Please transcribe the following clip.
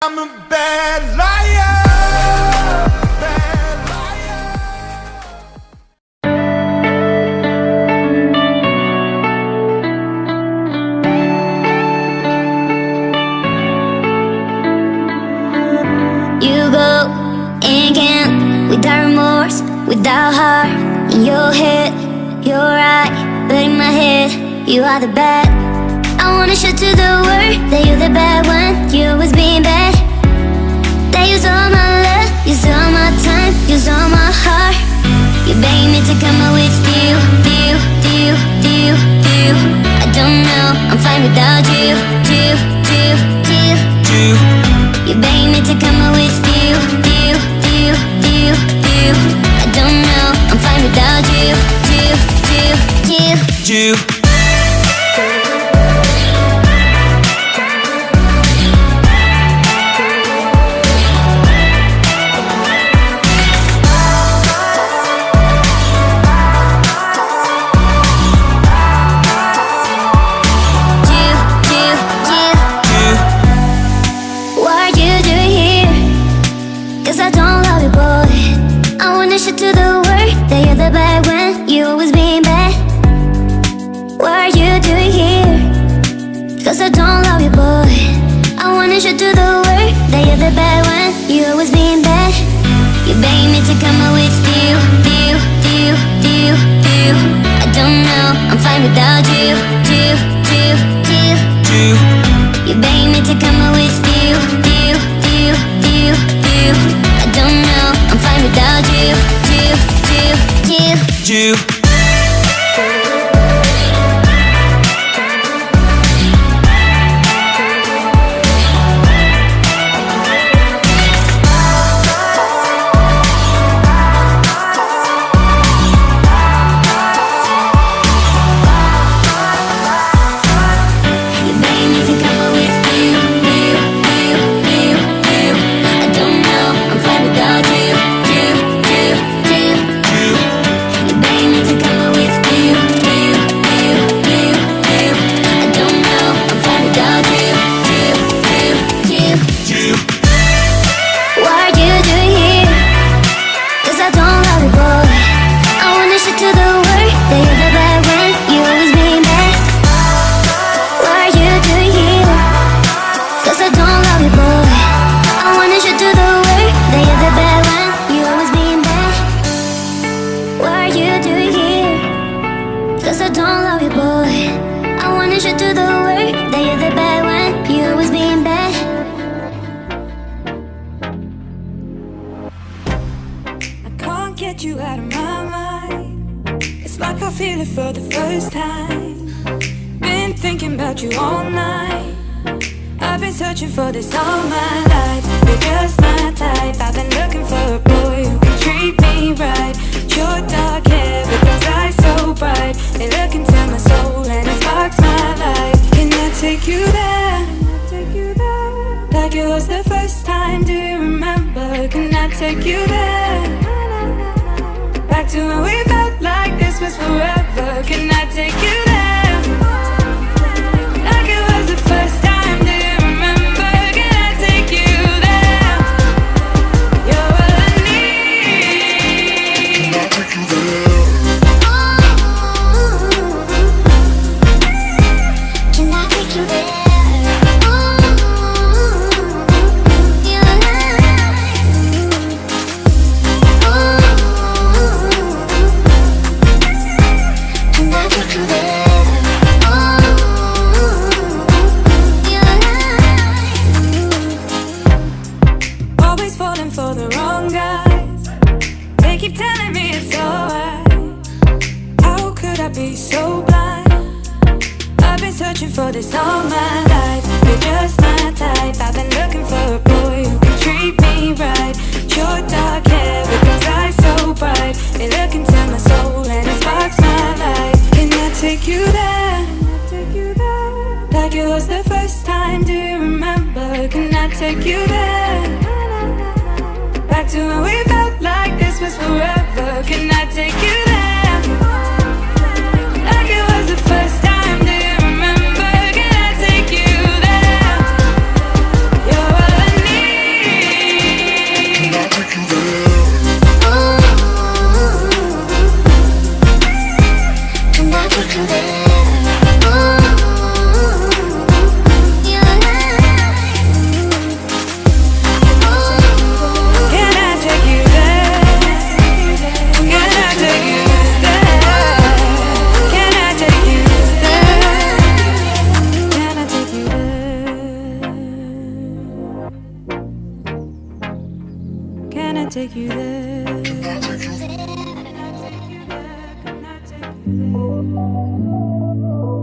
I'm a bad liar, bad liar. You go and can't, without remorse, without heart. In your head, you're right, but in my head, you are the bad. I wanna show to the world that you're the bad one. You was being bad. That use all my love, use all my time, use all my heart. You begging me to come out with you. I don't know, I'm fine without you. You begging me to come out with you. I don't know, I'm fine without you. To the world that you're the bad when you always being bad. What are you doing here? Cause I don't love you, boy. I wanna show to the world that you're the bad when you always being bad. You begging me to come out with you. I don't know, I'm fine without you. You begging me to come out with you. I don't know, I'm fine without you. You out of my mind. It's like I feel it for the first time. Been thinking about you all night. I've been searching for this all my life. You're just my type. I've been looking for a boy who can treat me right. Your dark hair with those eyes so bright. They look into my soul and it sparks my life. Can I take you there? Like it was the first time, do you remember? Can I take you there? Back to when we felt like this was forever. Can I take you there? Like it was the first time, do you remember? Can I take you there? You're all I need. Can I take you there? Can I take you there? For the wrong guys, they keep telling me it's alright. How could I be so blind? I've been searching for this all my life. You're just my type. I've been looking for a boy who can treat me right. Your dark hair with those eyes so bright. They look into my soul and it sparks my life. Can I take you there? Like it was the first time, do you remember? Can I take you there? Back to when we felt like this was forever. Can I take you there? Like it was the first time, do you remember? Can I take you there? You're all I need. Can I take you there? Can I take you there? Can I take you there?